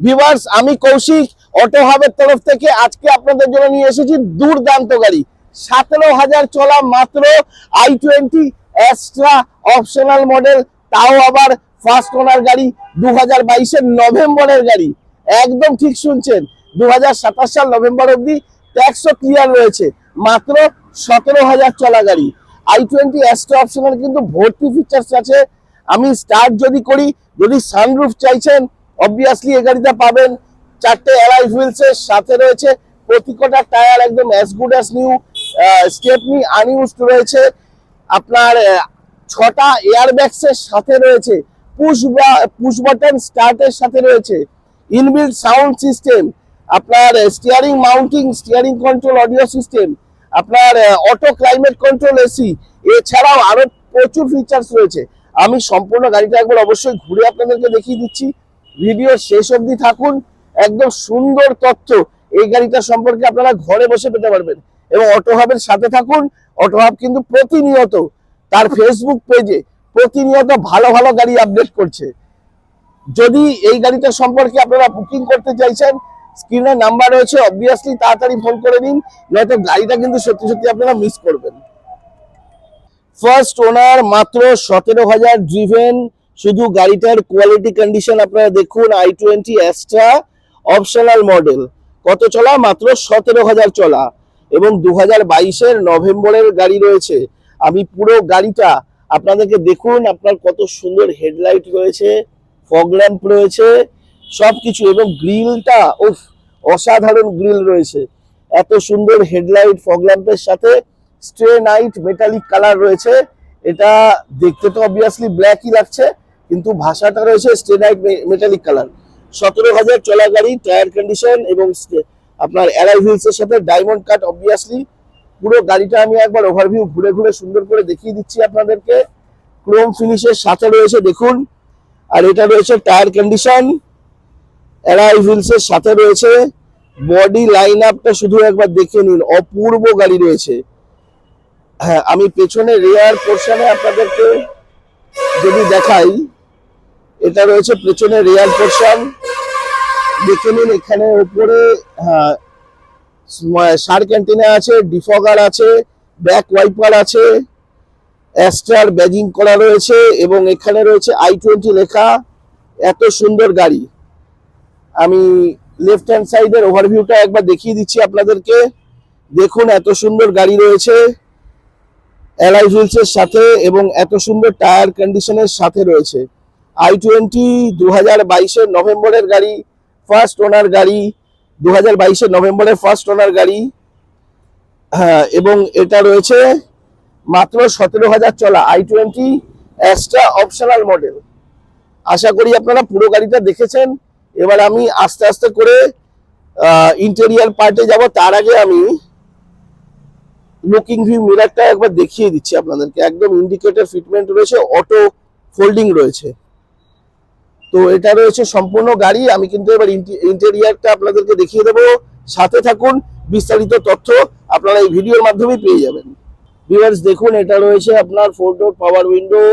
Viewers, আমি Kaushik auto হাবের তরফ থেকে আজকে আপনাদের জন্য নিয়ে এসেছি দুর্দান্ত গাড়ি। 17,000 চলা মাত্র i20 এক্সট্রা অপশনাল মডেল, তাও আবার ফার্স্ট ওনার গাড়ি, 2022-এর নভেম্বরের গাড়ি। একদম ঠিক শুনছেন, 2027 সাল নভেম্বর অবধি ট্যাক্সও ক্লিয়ার রয়েছে। মাত্র 17,000 চলা গাড়ি, i20 এক্সট্রা অপশনাল, কিন্তু ভর্তি ফিচার্স আছে। আমি স্টার্ট যদি করি, যদি সানরুফ চাইছেন অবভিয়াসলি এই গাড়িটা পাবেন। 4টে অ্যালয় হুইলসের সাথে রয়েছে, প্রতিটা টায়ার একদম as good as new, Stepney unused রয়েছে। আপনার 6টা এয়ারব্যাগসের সাথে রয়েছে, পুশ বাটন স্টার্টের সাথে রয়েছে, ইনবিল্ট সাউন্ড সিস্টেম, আপনার steering mounting, steering control audio system, আপনার অটো ক্লাইমেট কন্ট্রোল এসি, এছাড়াও আরো প্রচুর ফিচার্স রয়েছে। আমি সম্পূর্ণ গাড়িটা একবার অবশ্যই ঘুরে আপনাদেরকে দেখিয়ে দিচ্ছি। ভিডিও শেষ অবধি থাকুন, একদম সুন্দর তথ্য এই গাড়িটা সম্পর্কে আপনারা ঘরে বসে পেতে পারবেন। এবং অটো হাবের সাথে থাকুন। অটো হাব কিন্তু প্রতিনিয়ত তার ফেসবুক পেজে প্রতিনিয়ত ভালো ভালো গাড়ি আপডেট করছে। যদি এই গাড়িটা সম্পর্কে আপনারা বুকিং করতে চাইছেন, স্ক্রিনে নাম্বার রয়েছে, অবভিয়াসলি তাড়াতাড়ি ফোন করে নিন, নয়তো গাড়িটা কিন্তু সত্যি সত্যি আপনারা মিস করবেন। ফার্স্ট ওনার, মাত্র 17,000 ড্রিভেন। শুধু গাড়িটার কোয়ালিটি কন্ডিশন আপনারা দেখুন। i20 এক্সট্রা অপশনাল মডেল, কত চলা? মাত্র 17,000 চলা, এবং 2022-এর নভেম্বরের গাড়ি রয়েছে। আমি পুরো গাড়িটা আপনাদেরকে দেখুন, আপনার কত সুন্দর হেডলাইট রয়েছে, ফগ ল্যাম্প রয়েছে, সবকিছু, এবং গ্রিলটা অসাধারণ গ্রিল রয়েছে। এত সুন্দর হেডলাইট ফগ ল্যাম্পের সাথে স্ট্রে নাইট মেটালিক কালার রয়েছে। এটা দেখতে তো অবভিয়াসলি ব্ল্যাকই লাগছে, কিন্তু ভাষাটা রয়েছে স্ট্রে নাইট মেটালিক কালার। 17,000 চলা গাড়ি, টায়ার কন্ডিশন এবং আপনার অ্যালয় হুইলস এর সাথে ডায়মন্ড কাট। অবভিয়াসলি পুরো গাড়িটা আমি একবার ওভারভিউ ঘুরে ঘুরে সুন্দর করে দেখিয়ে দিচ্ছি আপনাদেরকে। ক্রোম ফিনিশের সাথে রয়েছে দেখুন, আর এটা রয়েছে টায়ার কন্ডিশন, অ্যালয় হুইলস এর সাথে রয়েছে। বডি লাইন আপটা শুধু একবার দেখে নিন, অপূর্ব গাড়ি রয়েছে। হ্যাঁ, আমি পেছনে রেয়ার পোর্শনে আপনাদেরকে যদি দেখাই, এটা রয়েছে পেছনে রেয়ার পোর্শন, দেখে নিন। এখানে উপরে সার ক্যান্টিনা আছে, ডিফগার আছে, ব্যাক ওয়াইপার আছে, অ্যাস্ট্রার ব্যাজিং করা রয়েছে, এবং এখানে রয়েছে i20 লেখা। এত সুন্দর গাড়ি। আমি লেফট হ্যান্ড সাইডের ওভারভিউটা একবার দেখিয়ে দিচ্ছি আপনাদেরকে। দেখুন, এত সুন্দর গাড়ি রয়েছে অ্যালয় হুইলসের সাথে, এবং এত সুন্দর টায়ার কন্ডিশনের সাথে রয়েছে। i20 2022-এর নভেম্বরের গাড়ি, ফার্স্ট ওনার গাড়ি, 2022-এর নভেম্বরের ফার্স্ট ওনার গাড়ি। হ্যাঁ, এবং এটা রয়েছে মাত্র 17,000 চলা, i20 এক্সট্রা অপশনাল মডেল। আশা করি আপনারা পুরো গাড়িটা দেখেছেন। এবার আমি আস্তে আস্তে করে ইন্টেরিয়ার পার্টে যাব। তার আগে আমি লুকিং ভিউ মিররটা একবার দেখিয়ে দিচ্ছি আপনাদেরকে। একদম ইন্ডিকেটর ফিটমেন্ট রয়েছে, অটো ফোল্ডিং রয়েছে। তো এটা রয়েছে সম্পূর্ণ গাড়ি। আমি কিন্তু এবার ইন্টেরিয়ারটা আপনাদেরকে দেখিয়ে দেবো। সাথে থাকুন, বিস্তারিত তথ্য আপনারা এই ভিডিওর মাধ্যমে পেয়ে যাবেন। ভিউয়ার্স দেখুন, এটা রয়েছে আপনার 4 ডোর পাওয়ার উইন্ডো,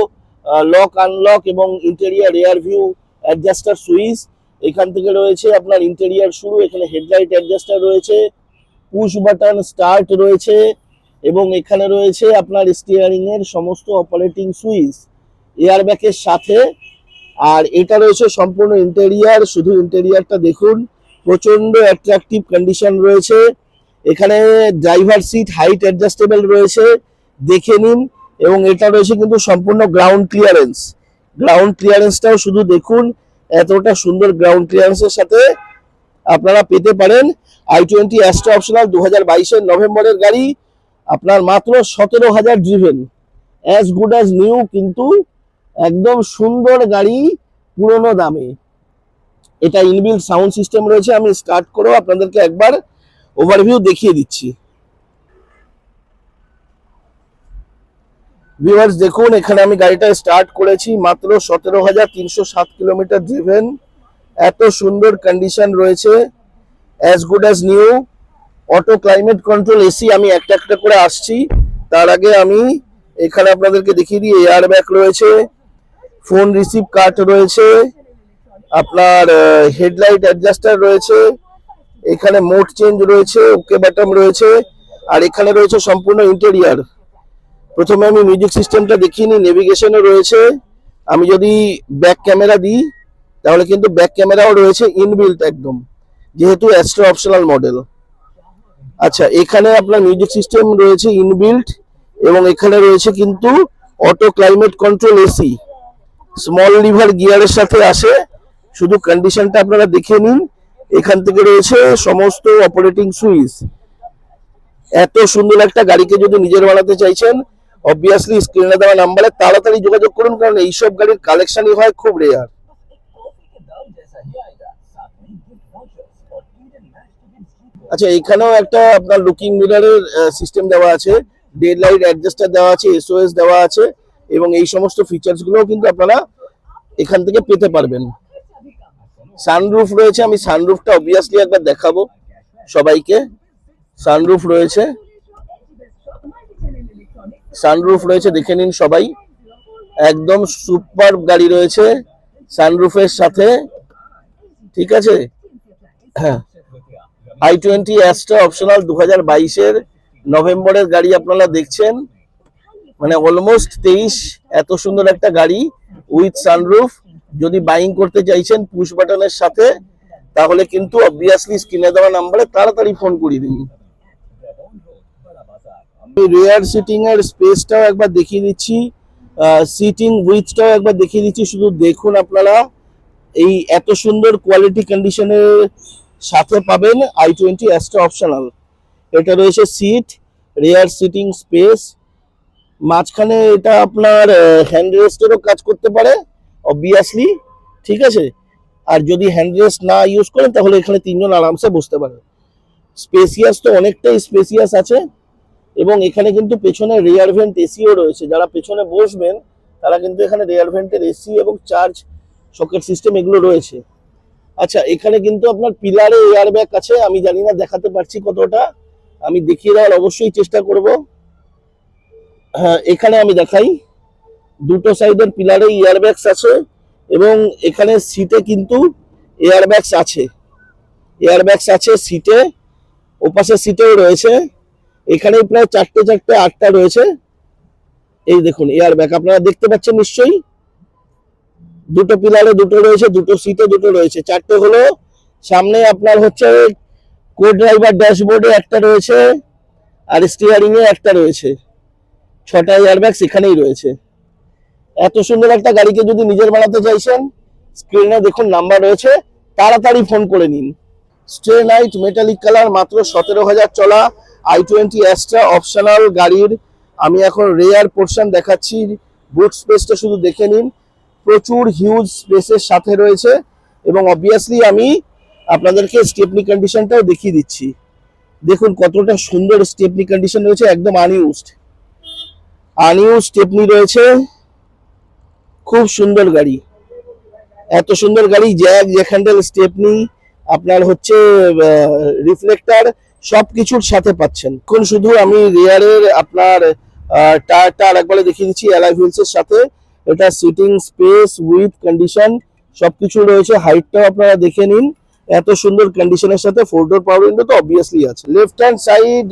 লক আনলক এবং interior rear view adjuster switch. এখান থেকে রয়েছে আপনার ইন্টেরিয়ার শুরু। এখানে হেডলাইট অ্যাডজাস্টার রয়েছে, পুশ বাটন স্টার্ট রয়েছে, এবং এখানে রয়েছে আপনার স্টিয়ারিং এর সমস্ত অপারেটিং সুইচ এয়ারব্যাগের সাথে। আর এটা রয়েছে সম্পূর্ণ ইন্টেরিয়ার। শুধু ইন্টেরিয়ারটা দেখুন, প্রচন্ড অ্যাট্রাকটিভ কন্ডিশন রয়েছে। এখানে ড্রাইভার সিট হাইট অ্যাডজাস্টেবল রয়েছে, দেখে নিন। এবং এটা রয়েছে কিন্তু সম্পূর্ণ গ্রাউন্ড ক্লিয়ারেন্স। গ্রাউন্ড ক্লিয়ারেন্সটাও শুধু দেখুন, এতটা সুন্দর গ্রাউন্ড ক্লিয়ারেন্সের সাথে আপনারা পেতে পারেন। i20 এক্সট্রা অপশনাল, 2022-এর নভেম্বরের গাড়ি, আপনার মাত্র 17,000 driven, as good as new, কিন্তু একদম সুন্দর গাড়ি পুরনো দামে। এটা ইনবিল্ট সাউন্ড সিস্টেম রয়েছে। আমি স্টার্ট করেও আপনাদেরকে একবার ওভারভিউ দেখিয়ে দিচ্ছি। ভিউয়ার্স দেখুন, এখানে আমি গাড়িটা স্টার্ট করেছি, মাত্র 17,307 কিলোমিটার ড্রিভেন। এত সুন্দর কন্ডিশন রয়েছে, as good as new. Auto climate control AC. আমি একটা একটা করে আসছি, তার আগে আমি এখানে আপনাদেরকে দেখিয়ে দিই। এয়ার ব্যাগ রয়েছে, ফোন রিসিভ কার্ড রয়েছে, আপনার হেডলাইট অ্যাডজাস্টার রয়েছে, এখানে মোড চেঞ্জ রয়েছে, ওকে বাটন রয়েছে, আর এখানে রয়েছে সম্পূর্ণ ইন্টেরিয়ার। প্রথমে আমি মিউজিক সিস্টেমটা দেখিনি, নেভিগেশনও রয়েছে। আমি যদি ব্যাক ক্যামেরা দিই তাহলে কিন্তু ব্যাক ক্যামেরাও রয়েছে ইনবিল্ট একদম, যেহেতু অ্যাস্ট্রা অপশনাল মডেল। আচ্ছা, এখানে আপনার মিউজিক সিস্টেম রয়েছে ইনবিল্ট, এবং এখানে রয়েছে কিন্তু auto climate control AC, small lever গিয়ারের সাথে আসে। শুধু কন্ডিশনটা আপনারা দেখে নিন, এখান থেকে রয়েছে সমস্ত অপারেটিং সুইচ। এত সুন্দর একটা গাড়িকে যদি নিজের বানাতে চাইছেন, অবভিয়াসলি স্ক্রিনে দেওয়া নাম্বারে তাড়াতাড়ি যোগাযোগ করুন, কারণ এইসব গাড়ির কালেকশনই হয় খুব রেয়ার। আচ্ছা, এখানেও একটা আপনার লুকিং মিররের সিস্টেম দেওয়া আছে, ডেড লাইট অ্যাডজাস্টার দেওয়া আছে, এসওএস দেওয়া আছে, এবং এই সমস্ত ফিচার্স গুলোও কিন্তু আপনারা এখান থেকে পেতে পারবেন। সানরুফ রয়েছে, আমি সানরুফটা অবভিয়াসলি একবার দেখাবো সবাইকে। সানরুফ রয়েছে, সানরুফ রয়েছে, দেখে নিন সবাই। একদম সুপার গাড়ি রয়েছে সানরুফের সাথে, ঠিক আছে। হ্যাঁ, i20 অ্যাস্ট্রা অপশনাল 2022-এর নভেম্বরের গাড়ি আপনারা দেখছেন, মানে অলমোস্ট 23। এত সুন্দর একটা গাড়ি উইথ সানরুফ যদি বাইং করতে চাইছেন পুশ বাটনের সাথে, তাহলে কিন্তু অবভিয়াসলি স্ক্রিনে দেওয়া নাম্বারে তাড়াতাড়ি ফোন করিয়ে দিন। রিয়ার সিটিং এর স্পেসটাও একবার দেখিয়ে দিচ্ছি, সিটিং উইথটাও একবার দেখিয়ে দিচ্ছি। শুধু দেখুন আপনারা, এই এত সুন্দর কোয়ালিটি কন্ডিশনের সাথে পাবেন i20 অ্যাস্ট্রা অপশনাল। এটা রয়েছে সিট, রিয়ার সিটিং স্পেস, মাঝখানে এটা আপনার হ্যান্ড রেস্টেরও কাজ করতে পারে অবভিয়াসলি, ঠিক আছে। আর যদি হ্যান্ড রেস্ট না ইউজ করেন তাহলে এখানে তিনজন আরামসে বসতে পারে। স্পেসিয়াস তো অনেকটাই স্পেসিয়াস আছে, এবং এখানে কিন্তু পেছনে রিয়ার ভেন্ট এসিও রয়েছে। যারা পেছনে বসবেন তারা কিন্তু এখানে রিয়ার ভেন্টের এসি এবং চার্জ সকেট সিস্টেম এগুলো রয়েছে। আচ্ছা, এখানে কিন্তু আপনার পিলারে এয়ার ব্যাগ আছে, আমি জানি না দেখাতে পারছি কতটা, আমি দেখিয়ে দেওয়ার অবশ্যই চেষ্টা করব। হ্যাঁ, এখানে আমি দেখাই, দুটো সাইডের পিলারে এয়ার ব্যাগস আছে, এবং এখানে সিটে কিন্তু এয়ার ব্যাগস আছে, এয়ার ব্যাগস আছে সিটে, ওপাশে সিটেও রয়েছে। এখানে প্রায় চারটে 8টা রয়েছে। এই দেখুন এয়ার ব্যাগ আপনারা দেখতে পাচ্ছেন নিশ্চয়ই, দুটো পিলারে দুটো রয়েছে, দুটো সিটে দুটো রয়েছে, চারটে হলো। সামনে আপনার হচ্ছে কো ড্রাইভার ড্যাশবোর্ডে একটা রয়েছে, আর স্টিয়ারিং এ একটা রয়েছে। 6টা এয়ার ব্যাগ এখানেই রয়েছে। এত সুন্দর একটা গাড়িকে যদি নিজের বানাতে চাইছেন, স্ক্রিনে দেখুন নাম্বার রয়েছে, তাড়াতাড়ি ফোন করে নিন। স্ট্রে নাইট মেটালিক কালার, মাত্র 17,000 চলা i20 অ্যাস্ট্রা অপশনাল গাড়ির আমি এখন রেয়ার পোর্শন দেখাচ্ছি। বুট স্পেসটা শুধু দেখে নিন, প্রচুর হিউজ স্পেসের সাথে রয়েছে, এবং অবভিয়াসলি আমি আপনাদেরকে স্টেপনি কন্ডিশনটাও দেখিয়ে দিচ্ছি। দেখুন কতটা সুন্দর স্টেপনি কন্ডিশন রয়েছে, একদম আনইউজড স্টেপনি রয়েছে। খুব সুন্দর গাড়ি, এত সুন্দর গাড়ি, জ্যাক হ্যান্ডেল স্টেপনি, আপনার হচ্ছে রিফ্লেক্টর, সবকিছুর সাথে পাচ্ছেন। এখন শুধু আমি রিয়ারের আপনার টায়ারটা আরেকবার দেখিয়ে দিচ্ছি অ্যালয় হুইলস এর সাথে। এটা সিটিং স্পেস উইথ কন্ডিশন সবকিছু রয়েছে, হাইটটাও আপনারা দেখে নিন। এত সুন্দর কন্ডিশনের সাথে 4 ডোর পাওয়ার উইন্ডো তো অবভিয়াসলি আছে। লেফট হ্যান্ড সাইড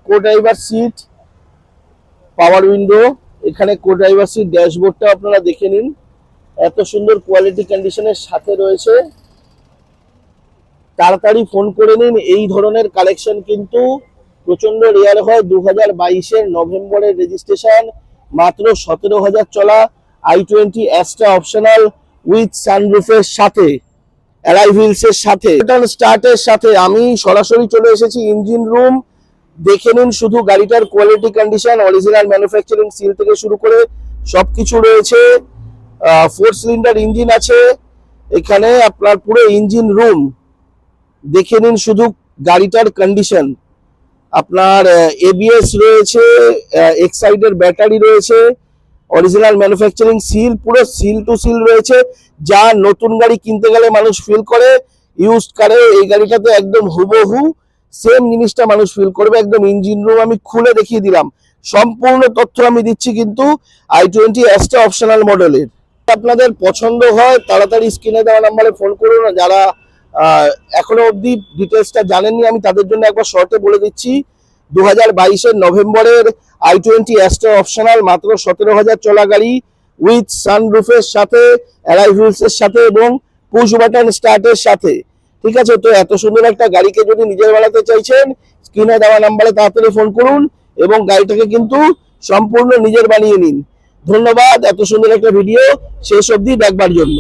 কো ড্রাইভার সিট, পাওয়ার উইন্ডো, এখানে কো ড্রাইভার সিট, ড্যাশবোর্ডটা আপনারা দেখে নিন, এত সুন্দর কোয়ালিটি কন্ডিশনের সাথে রয়েছে। তাড়াতাড়ি ফোন করে নিন, এই ধরনের কালেকশন কিন্তু প্রচন্ড রেয়ার হয়। 2022-এর নভেম্বরের রেজিস্ট্রেশন, মাত্র 17,000 চলা i20 অ্যাস্ট্রা অপশনাল উইথ সানরুফের সাথে, অ্যালয় হুইলস এর সাথে, স্টার্টের সাথে। আমি সরাসরি চলে এসেছি ইঞ্জিন রুম, দেখে নিন শুধু গাড়িটার quality condition, original manufacturing seal থেকে শুরু করে সবকিছু রয়েছে। 4 সিলিন্ডার ইঞ্জিন আছে এখানে, আপনার পুরো ইঞ্জিন রুম দেখে নিন শুধু গাড়িটার কন্ডিশন। আপনার এবিএস রয়েছে, এক্সাইটের ব্যাটারি রয়েছে, অরিজিনাল ম্যানুফ্যাকচারিং সিল, পুরো সিল টু সিল রয়েছে। যা নতুন গাড়ি কিনতে গেলে মানুষ ফিল করে ইউজড কারে, এই গাড়িটাতে একদম হুবহু সেম জিনিসটা মানুষ ফিল করবে। একদম ইঞ্জিন রুম আমি খুলে দেখিয়ে দিলাম, সম্পূর্ণ তথ্য আমি দিচ্ছি কিন্তু i20 অ্যাস্ট্রা অপশনাল মডেলের। আপনাদের পছন্দ হয় তাড়াতাড়ি স্ক্রিনে দেওয়া নাম্বারে ফোন করুন। যারা এখনো অবধি ডিটেলসটা জানেননি আমি তাদের জন্য একবার শর্টে বলে দিচ্ছি। 2022-এর নভেম্বরের i20 অ্যাস্ট্রা অপশনাল, মাত্র 17,000 চলা গাড়ি, উইথ সানরুফের সাথে, অ্যালয় হুইলসের সাথে এবং পুশ বাটন স্টার্টের সাথে। ঠিক আছে, তো এত সুন্দর একটা গাড়িকে যদি নিজের বানাতে চাইছেন, স্ক্রিনে দেওয়া নাম্বারে তাড়াতাড়ি ফোন করুন এবং গাড়িটাকে কিন্তু সম্পূর্ণ নিজের বানিয়ে নিন। ধন্যবাদ এত সুন্দর একটা ভিডিও শেষ অবধি দেখবার জন্য।